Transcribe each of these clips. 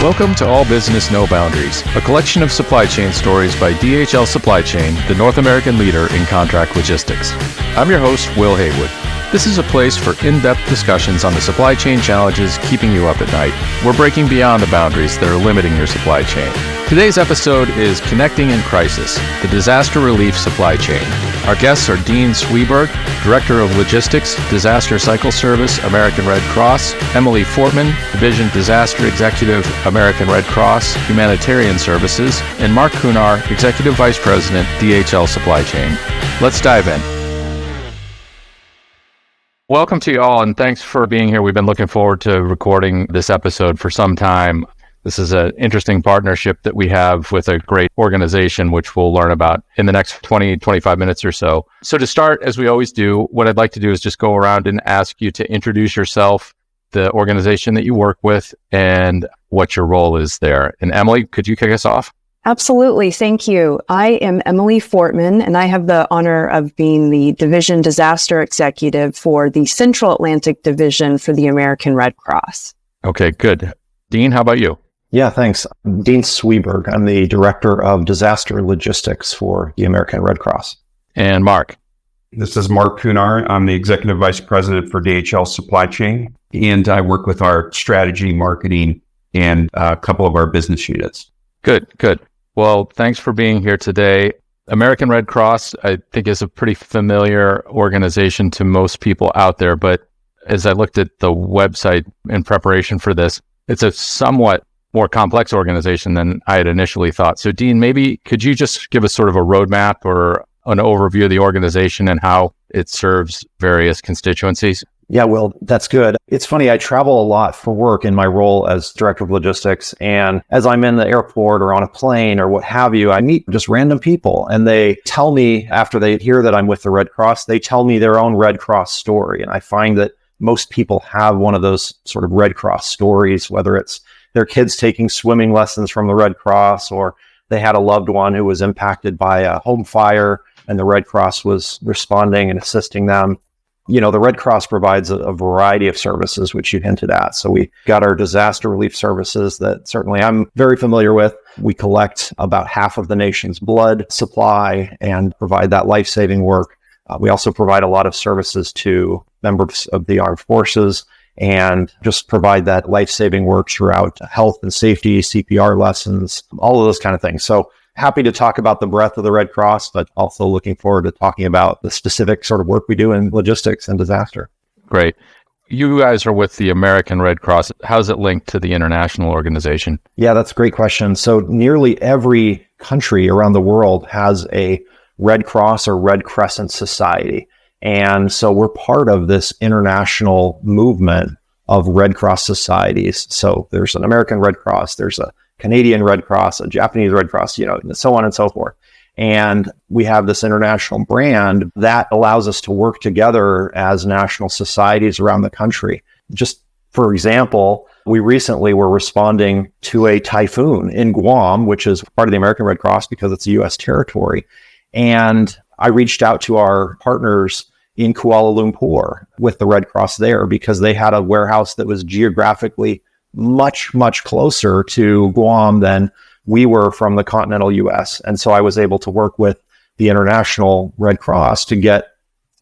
Welcome to All Business No Boundaries, a collection of supply chain stories by DHL Supply Chain, the North American leader in contract logistics. I'm your host, Will Haywood. This is a place for in-depth discussions on the supply chain challenges keeping you up at night. We're breaking beyond the boundaries that are limiting your supply chain. Today's episode is Connecting in Crisis, the Disaster Relief Supply Chain. Our guests are Dean Sweberg, Director of Logistics, Disaster Cycle Service, American Red Cross, Emily Fortman, Division Disaster Executive, American Red Cross, Humanitarian Services, and Mark Kunar, Executive Vice President, DHL Supply Chain. Let's dive in. Welcome to you all, and thanks for being here. We've been looking forward to recording this episode for some time. This is an interesting partnership that we have with a great organization, which we'll learn about in the next 20-25 minutes or so. So to start, as we always do, what I'd like to do is just go around and ask you to introduce yourself, the organization that you work with, and what your role is there. And Emily, could you kick us off? Absolutely. Thank you. I am Emily Fortman, and I have the honor of being the Division Disaster Executive for the Central Atlantic Division for the American Red Cross. Okay, good. Dean, how about you? Yeah, thanks. Dean Sweberg. I'm the Director of Disaster Logistics for the American Red Cross. And Mark? This is Mark Kunar. I'm the Executive Vice President for DHL Supply Chain, and I work with our strategy, marketing, and a couple of our business units. Good. Well, thanks for being here today. American Red Cross, I think, is a pretty familiar organization to most people out there, but as I looked at the website in preparation for this, it's a somewhat more complex organization than I had initially thought. So Dean, maybe could you just give us sort of a roadmap or an overview of the organization and how it serves various constituencies? Yeah, Will, that's good. It's funny, I travel a lot for work in my role as Director of Logistics. And as I'm in the airport or on a plane or what have you, I meet just random people. And they tell me, after they hear that I'm with the Red Cross, they tell me their own Red Cross story. And I find that most people have one of those sort of Red Cross stories, whether it's their kids taking swimming lessons from the Red Cross, or they had a loved one who was impacted by a home fire and the Red Cross was responding and assisting them. You know, the Red Cross provides a variety of services, which you hinted at. So we got our disaster relief services that certainly I'm very familiar with. We collect about half of the nation's blood supply and provide that life-saving work. We also provide a lot of services to members of the armed forces and just provide that life-saving work throughout health and safety, CPR lessons, all of those kind of things. So happy to talk about the breadth of the Red Cross, but also looking forward to talking about the specific sort of work we do in logistics and disaster. Great. You guys are with the American Red Cross. How's it linked to the international organization? Yeah, that's a great question. So nearly every country around the world has a Red Cross or Red Crescent Society. And so we're part of this international movement of Red Cross societies. So there's an American Red Cross, there's a Canadian Red Cross, a Japanese Red Cross, so on and so forth. And we have this international brand that allows us to work together as national societies around the country. Just for example, we recently were responding to a typhoon in Guam, which is part of the American Red Cross because it's a U.S. territory. And I reached out to our partners in Kuala Lumpur with the Red Cross there because they had a warehouse that was geographically much, much closer to Guam than we were from the continental U.S. And so I was able to work with the International Red Cross to get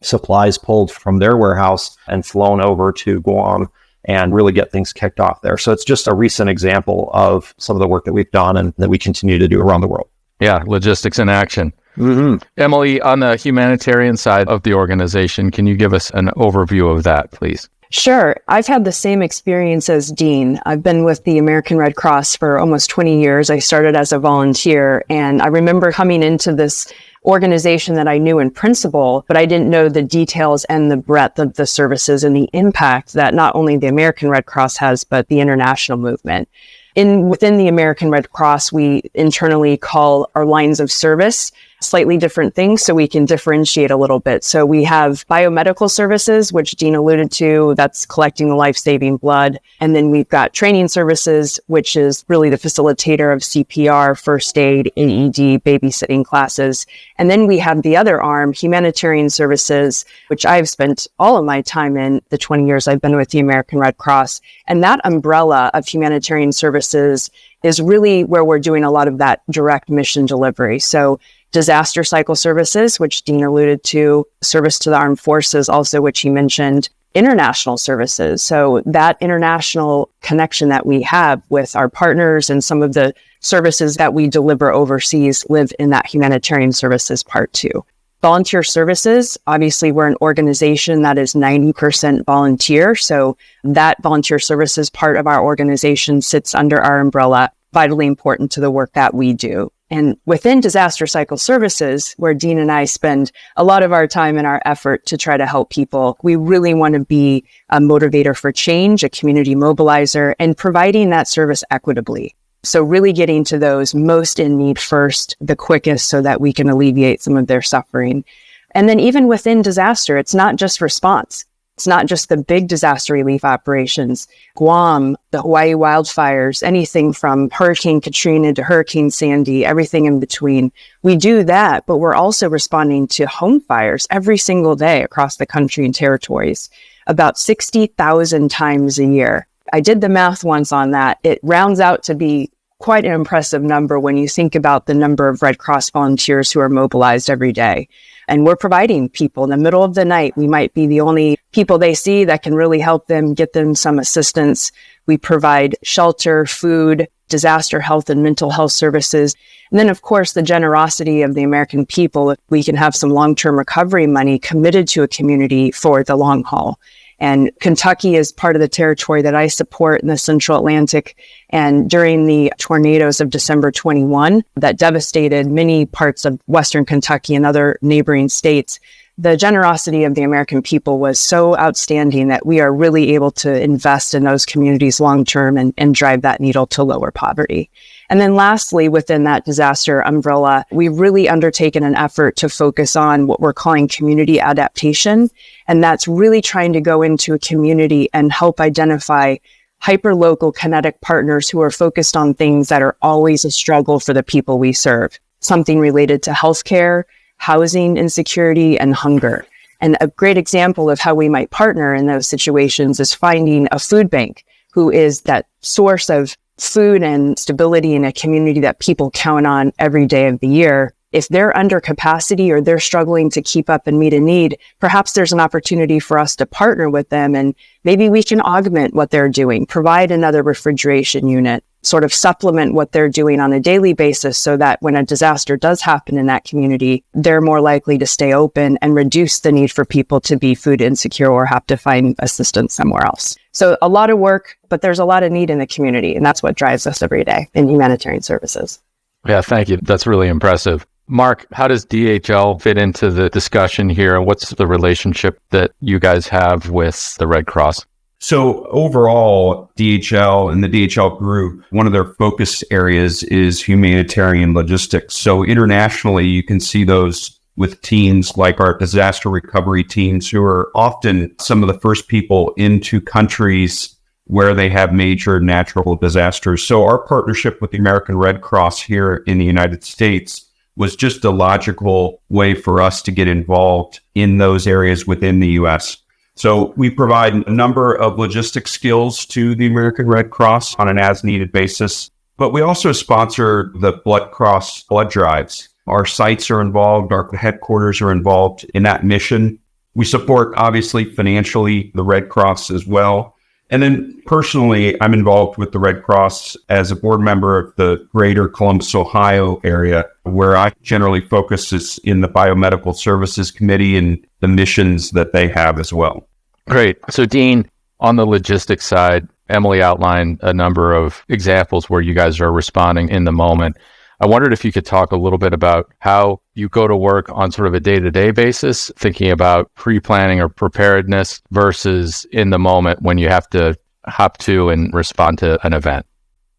supplies pulled from their warehouse and flown over to Guam and really get things kicked off there. So it's just a recent example of some of the work that we've done and that we continue to do around the world. Yeah, logistics in action. Mm-hmm. Emily, on the humanitarian side of the organization, can you give us an overview of that, please? Sure. I've had the same experience as Dean. I've been with the American Red Cross for almost 20 years. I started as a volunteer, and I remember coming into this organization that I knew in principle, but I didn't know the details and the breadth of the services and the impact that not only the American Red Cross has, but the international movement. Within the American Red Cross, we internally call our lines of service slightly different things so we can differentiate a little bit. So we have biomedical services, which Dean alluded to, that's collecting the life-saving blood. And then we've got training services, which is really the facilitator of CPR, first aid, AED, babysitting classes. And then we have the other arm, humanitarian services, which I've spent all of my time in the 20 years I've been with the American Red Cross. And that umbrella of humanitarian services is really where we're doing a lot of that direct mission delivery. So disaster cycle services, which Dean alluded to, service to the armed forces also, which he mentioned, international services. So that international connection that we have with our partners and some of the services that we deliver overseas live in that humanitarian services part too. Volunteer services, obviously we're an organization that is 90% volunteer. So that volunteer services part of our organization sits under our umbrella, vitally important to the work that we do. And within disaster cycle services, where Dean and I spend a lot of our time and our effort to try to help people, we really want to be a motivator for change, a community mobilizer, and providing that service equitably. So really getting to those most in need first, the quickest, so that we can alleviate some of their suffering. And then even within disaster, it's not just response. It's not just the big disaster relief operations. Guam, the Hawaii wildfires, anything from Hurricane Katrina to Hurricane Sandy, everything in between. We do that, but we're also responding to home fires every single day across the country and territories, about 60,000 times a year. I did the math once on that. It rounds out to be quite an impressive number when you think about the number of Red Cross volunteers who are mobilized every day. And we're providing people in the middle of the night. We might be the only people they see that can really help them, get them some assistance. We provide shelter, food, disaster health and mental health services. And then, of course, the generosity of the American people. If we can have some long-term recovery money committed to a community for the long haul. And Kentucky is part of the territory that I support in the Central Atlantic. And during the tornadoes of December 21 that devastated many parts of Western Kentucky and other neighboring states, the generosity of the American people was so outstanding that we are really able to invest in those communities long term and drive that needle to lower poverty. And then lastly, within that disaster umbrella, we've really undertaken an effort to focus on what we're calling community adaptation. And that's really trying to go into a community and help identify hyper-local kinetic partners who are focused on things that are always a struggle for the people we serve. Something related to healthcare, housing insecurity, and hunger. And a great example of how we might partner in those situations is finding a food bank who is that source of food and stability in a community that people count on every day of the year. If they're under capacity or they're struggling to keep up and meet a need, perhaps there's an opportunity for us to partner with them, and maybe we can augment what they're doing, provide another refrigeration unit, sort of supplement what they're doing on a daily basis so that when a disaster does happen in that community, they're more likely to stay open and reduce the need for people to be food insecure or have to find assistance somewhere else. So a lot of work, but there's a lot of need in the community, and that's what drives us every day in humanitarian services. Yeah, thank you. That's really impressive. Mark, how does DHL fit into the discussion here? And what's the relationship that you guys have with the Red Cross? So overall, DHL and the DHL group, one of their focus areas is humanitarian logistics. So internationally, you can see those with teams like our disaster recovery teams, who are often some of the first people into countries where they have major natural disasters. So our partnership with the American Red Cross here in the United States was just a logical way for us to get involved in those areas within the U.S. So we provide a number of logistic skills to the American Red Cross on an as-needed basis, but we also sponsor the Blood Cross blood drives. Our sites are involved, our headquarters are involved in that mission. We support, obviously, financially, the Red Cross as well. And then personally, I'm involved with the Red Cross as a board member of the greater Columbus, Ohio area, where I generally focus is in the Biomedical Services Committee and the missions that they have as well. Great. So Dean, on the logistics side, Emily outlined a number of examples where you guys are responding in the moment. I wondered if you could talk a little bit about how you go to work on sort of a day-to-day basis, thinking about pre-planning or preparedness versus in the moment when you have to hop to and respond to an event.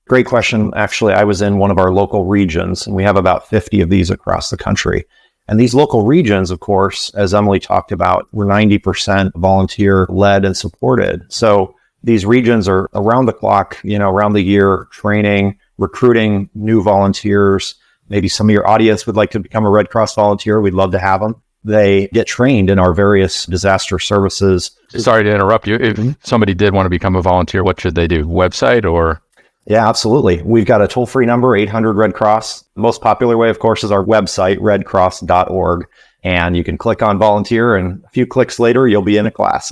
Great question. Actually, I was in one of our local regions, and we have about 50 of these across the country. And these local regions, of course, as Emily talked about, were 90% volunteer-led and supported. So these regions are around the clock, around the year, training, recruiting new volunteers. Maybe some of your audience would like to become a Red Cross volunteer. We'd love to have them. They get trained in our various disaster services. Sorry to interrupt you. If somebody did want to become a volunteer, what should they do? Website or? Yeah, absolutely. We've got a toll-free number, 800 Red Cross. The most popular way, of course, is our website, redcross.org. And you can click on volunteer, and a few clicks later, you'll be in a class.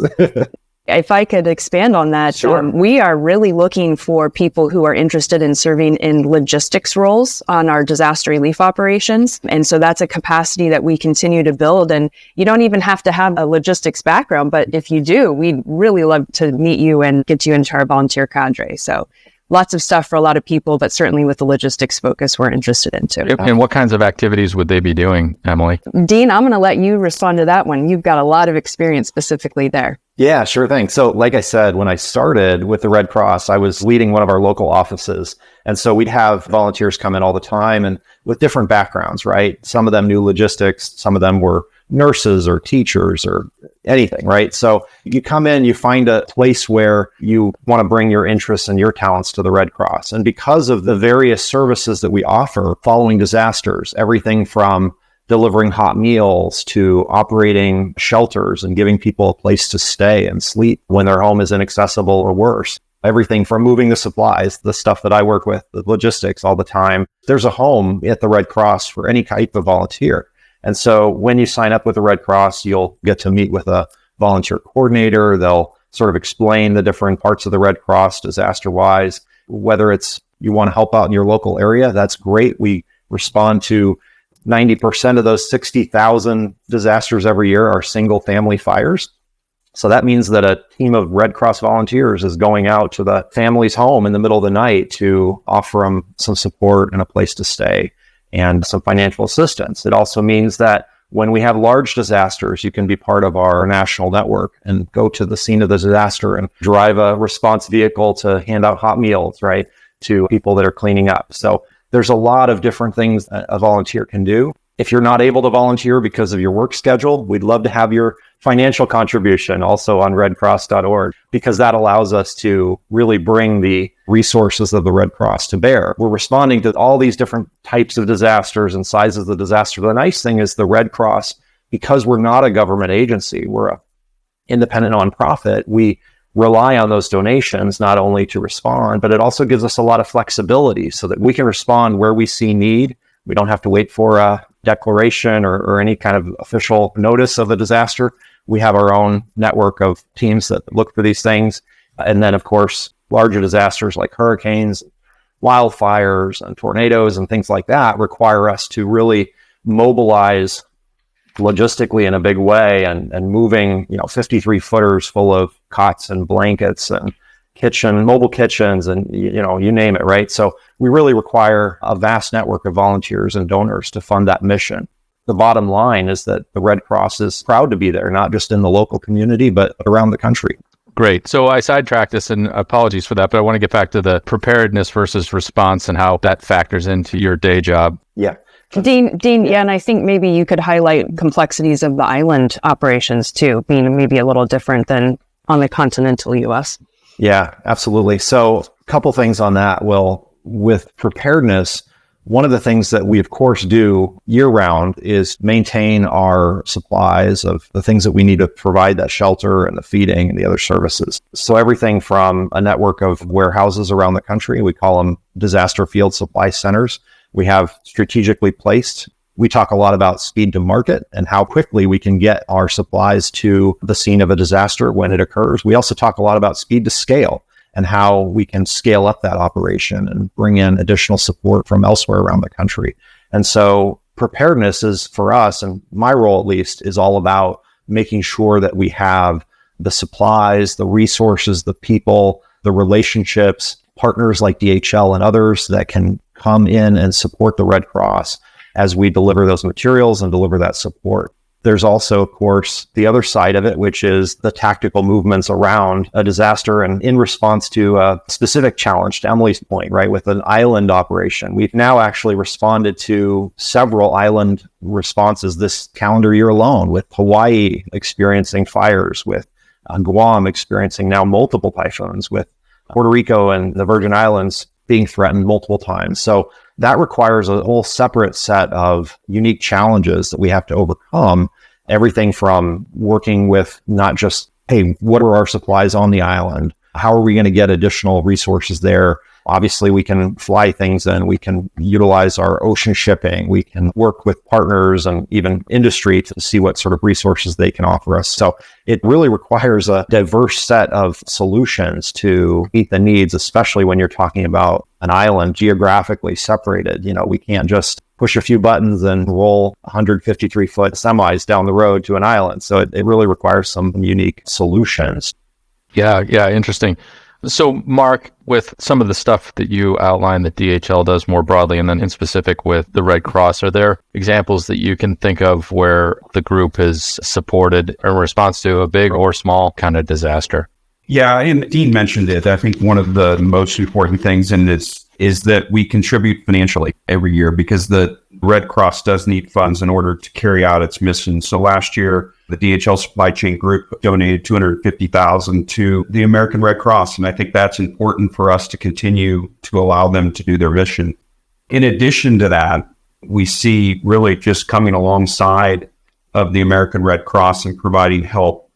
If I could expand on that, Sure. We are really looking for people who are interested in serving in logistics roles on our disaster relief operations. And so that's a capacity that we continue to build. And you don't even have to have a logistics background, but if you do, we'd really love to meet you and get you into our volunteer cadre. So lots of stuff for a lot of people, but certainly with the logistics focus we're interested in too. And what kinds of activities would they be doing, Emily? Dean, I'm going to let you respond to that one. You've got a lot of experience specifically there. Yeah, sure thing. So like I said, when I started with the Red Cross, I was leading one of our local offices. And so we'd have volunteers come in all the time and with different backgrounds, right? Some of them knew logistics. Some of them were nurses or teachers or anything, right? So you come in, you find a place where you want to bring your interests and your talents to the Red Cross. And because of the various services that we offer following disasters, everything from delivering hot meals to operating shelters and giving people a place to stay and sleep when their home is inaccessible or worse. Everything from moving the supplies, the stuff that I work with, the logistics all the time. There's a home at the Red Cross for any type of volunteer. And so when you sign up with the Red Cross, you'll get to meet with a volunteer coordinator. They'll sort of explain the different parts of the Red Cross disaster-wise. Whether it's you want to help out in your local area, that's great. We respond to 90% of those 60,000 disasters every year are single family fires. So that means that a team of Red Cross volunteers is going out to the family's home in the middle of the night to offer them some support and a place to stay and some financial assistance. It also means that when we have large disasters, you can be part of our national network and go to the scene of the disaster and drive a response vehicle to hand out hot meals, right, to people that are cleaning up. So there's a lot of different things a volunteer can do. If you're not able to volunteer because of your work schedule, we'd love to have your financial contribution also on redcross.org, because that allows us to really bring the resources of the Red Cross to bear. We're responding to all these different types of disasters and sizes of disaster. The nice thing is the Red Cross, because we're not a government agency, we're an independent nonprofit, we rely on those donations not only to respond, but it also gives us a lot of flexibility so that we can respond where we see need. We don't have to wait for a declaration or any kind of official notice of a disaster. We have our own network of teams that look for these things. And then, of course, larger disasters like hurricanes, wildfires, and tornadoes and things like that require us to really mobilize logistically in a big way and moving, 53 footers full of cots and blankets and mobile kitchens and, you name it, right? So we really require a vast network of volunteers and donors to fund that mission. The bottom line is that the Red Cross is proud to be there, not just in the local community, but around the country. Great. So I sidetracked this, and apologies for that, but I want to get back to the preparedness versus response and how that factors into your day job. Yeah. Dean, yeah, and I think maybe you could highlight complexities of the island operations too, being maybe a little different than on the continental U.S. Yeah, absolutely. So a couple things on that. Well, with preparedness, one of the things that we, of course, do year round is maintain our supplies of the things that we need to provide that shelter and the feeding and the other services. So everything from a network of warehouses around the country, we call them disaster field supply centers. We have strategically placed. We talk a lot about speed to market and how quickly we can get our supplies to the scene of a disaster when it occurs. We also talk a lot about speed to scale and how we can scale up that operation and bring in additional support from elsewhere around the country. And so preparedness is, for us, and my role at least, is all about making sure that we have the supplies, the resources, the people, the relationships, partners like DHL and others that can come in and support the Red Cross as we deliver those materials and deliver that support. There's also, of course, the other side of it, which is the tactical movements around a disaster and in response to a specific challenge, to Emily's point, right, with an island operation. We've now actually responded to several island responses this calendar year alone, with Hawaii experiencing fires, with Guam experiencing now multiple typhoons, with Puerto Rico and the Virgin Islands being threatened multiple times. So that requires a whole separate set of unique challenges that we have to overcome. Everything from working with not just, hey, what are our supplies on the island? How are we going to get additional resources there? Obviously, we can fly things in. We can utilize our ocean shipping. We can work with partners and even industry to see what sort of resources they can offer us. So it really requires a diverse set of solutions to meet the needs, especially when you're talking about an island geographically separated. We can't just push a few buttons and roll 153-foot semis down the road to an island. So it really requires some unique solutions. Yeah, interesting. So, Mark, with some of the stuff that you outlined that DHL does more broadly, and then in specific with the Red Cross, are there examples that you can think of where the group has supported in response to a big or small kind of disaster? Yeah, and Dean mentioned it. I think one of the most important things in this is that we contribute financially every year, because the Red Cross does need funds in order to carry out its mission. So last year, the DHL Supply Chain group donated $250,000 to the American Red Cross. And I think that's important for us to continue to allow them to do their mission. In addition to that, we see really just coming alongside of the American Red Cross and providing help.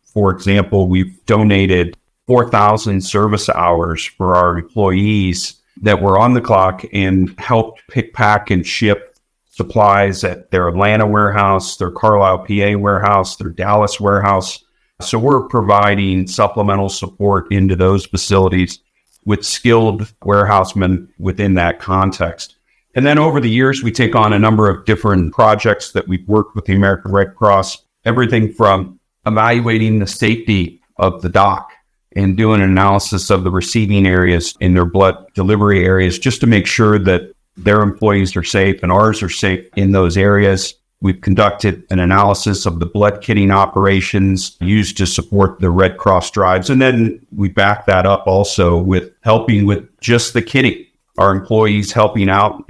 For example, we've donated 4,000 service hours for our employees that were on the clock and helped pick, pack, and ship supplies at their Atlanta warehouse, their Carlisle, PA warehouse, their Dallas warehouse. So we're providing supplemental support into those facilities with skilled warehousemen within that context. And then over the years, we take on a number of different projects that we've worked with the American Red Cross, everything from evaluating the safety of the dock and doing an analysis of the receiving areas in their blood delivery areas, just to make sure that their employees are safe and ours are safe in those areas. We've conducted an analysis of the blood kitting operations used to support the Red Cross drives. And then we back that up also with helping with just the kitting. Our employees helping out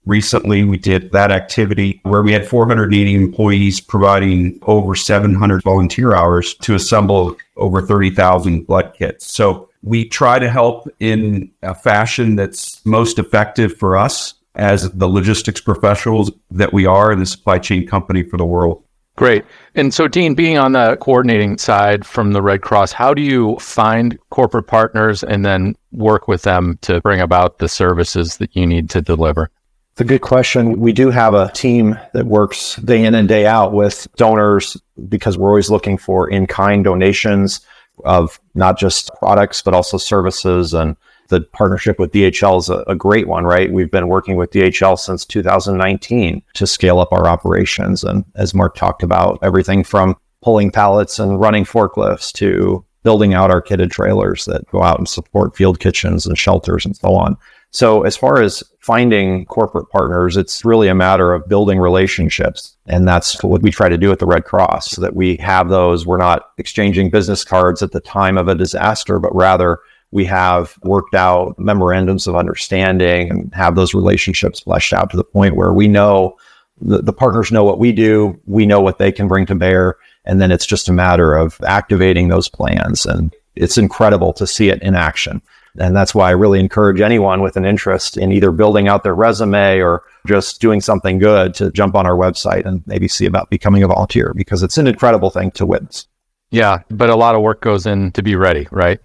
recently, we did that activity where we had 480 employees providing over 700 volunteer hours to assemble over 30,000 blood kits. So we try to help in a fashion that's most effective for us as the logistics professionals that we are in the supply chain company for the world. Great. And so, Dean, being on the coordinating side from the Red Cross, how do you find corporate partners and then work with them to bring about the services that you need to deliver? It's a good question. We do have a team that works day in and day out with donors, because we're always looking for in-kind donations of not just products, but also services. And the partnership with DHL is a great one, right? We've been working with DHL since 2019 to scale up our operations. And as Mark talked about, everything from pulling pallets and running forklifts to building out our kitted trailers that go out and support field kitchens and shelters and so on. So as far as finding corporate partners, it's really a matter of building relationships. And that's what we try to do at the Red Cross, so that we have those. We're not exchanging business cards at the time of a disaster, but rather we have worked out memorandums of understanding and have those relationships fleshed out to the point where we know the partners know what we do, we know what they can bring to bear, and then it's just a matter of activating those plans. And it's incredible to see it in action. And that's why I really encourage anyone with an interest in either building out their resume or just doing something good to jump on our website and maybe see about becoming a volunteer, because it's an incredible thing to witness. Yeah, but a lot of work goes in to be ready, right?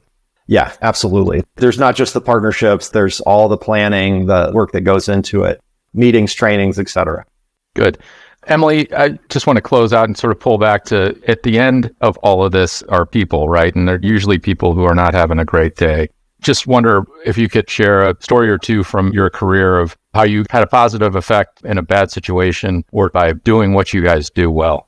Yeah, absolutely. There's not just the partnerships, there's all the planning, the work that goes into it, meetings, trainings, etc. Good. Emily, I just want to close out and sort of pull back to, at the end of all of this are people, right? And they're usually people who are not having a great day. Just wonder if you could share a story or two from your career of how you had a positive effect in a bad situation or by doing what you guys do well.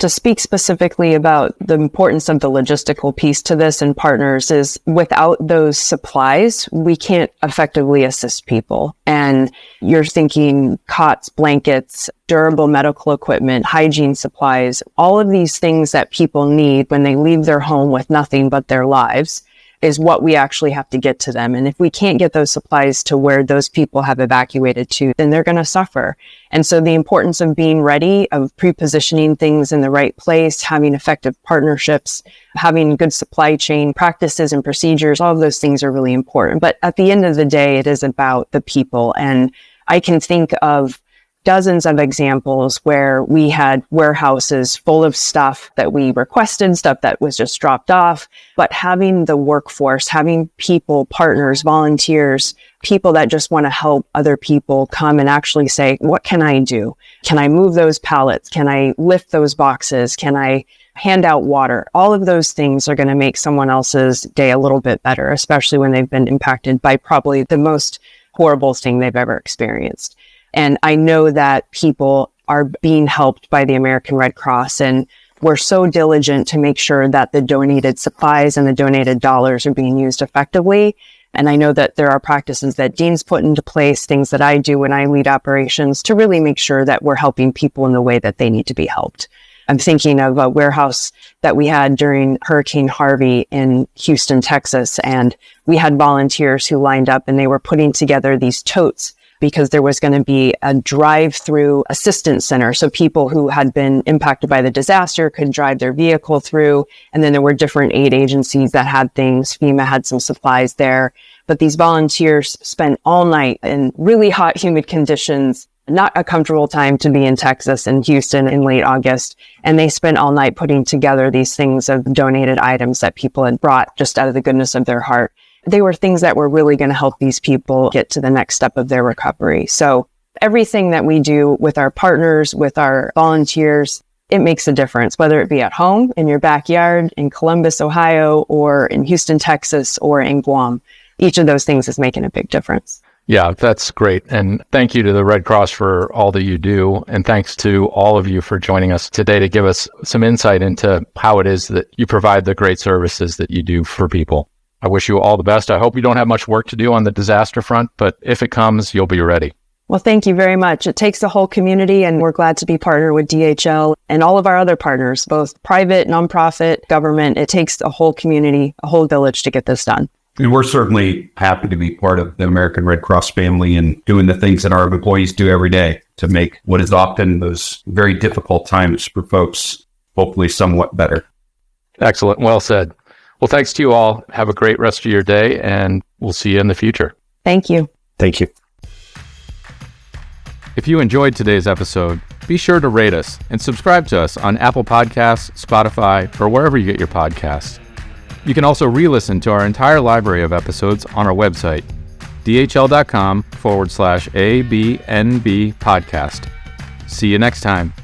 To speak specifically about the importance of the logistical piece to this and partners is without those supplies, we can't effectively assist people. And you're thinking cots, blankets, durable medical equipment, hygiene supplies, all of these things that people need when they leave their home with nothing but their lives is what we actually have to get to them. And if we can't get those supplies to where those people have evacuated to, then they're going to suffer. And so the importance of being ready, of pre-positioning things in the right place, having effective partnerships, having good supply chain practices and procedures, all of those things are really important. But at the end of the day, it is about the people. And I can think of dozens of examples where we had warehouses full of stuff that we requested, stuff that was just dropped off, but having the workforce, having people, partners, volunteers, people that just want to help other people come and actually say, what can I do? Can I move those pallets? Can I lift those boxes? Can I hand out water? All of those things are going to make someone else's day a little bit better, especially when they've been impacted by probably the most horrible thing they've ever experienced. And I know that people are being helped by the American Red Cross, and we're so diligent to make sure that the donated supplies and the donated dollars are being used effectively. And I know that there are practices that Dean's put into place, things that I do when I lead operations to really make sure that we're helping people in the way that they need to be helped. I'm thinking of a warehouse that we had during Hurricane Harvey in Houston, Texas, and we had volunteers who lined up and they were putting together these totes because there was going to be a drive-through assistance center. So people who had been impacted by the disaster could drive their vehicle through. And then there were different aid agencies that had things. FEMA had some supplies there. But these volunteers spent all night in really hot, humid conditions, not a comfortable time to be in Texas and Houston in late August. And they spent all night putting together these things of donated items that people had brought just out of the goodness of their heart. They were things that were really going to help these people get to the next step of their recovery. So everything that we do with our partners, with our volunteers, it makes a difference, whether it be at home, in your backyard, in Columbus, Ohio, or in Houston, Texas, or in Guam. Each of those things is making a big difference. Yeah, that's great. And thank you to the Red Cross for all that you do. And thanks to all of you for joining us today to give us some insight into how it is that you provide the great services that you do for people. I wish you all the best. I hope you don't have much work to do on the disaster front, but if it comes, you'll be ready. Well, thank you very much. It takes the whole community, and we're glad to be partnered with DHL and all of our other partners, both private, nonprofit, government. It takes a whole community, a whole village to get this done. And we're certainly happy to be part of the American Red Cross family and doing the things that our employees do every day to make what is often those very difficult times for folks hopefully somewhat better. Excellent. Well said. Well, thanks to you all. Have a great rest of your day, and we'll see you in the future. Thank you. Thank you. If you enjoyed today's episode, be sure to rate us and subscribe to us on Apple Podcasts, Spotify, or wherever you get your podcasts. You can also re-listen to our entire library of episodes on our website, dhl.com/ABNB podcast. See you next time.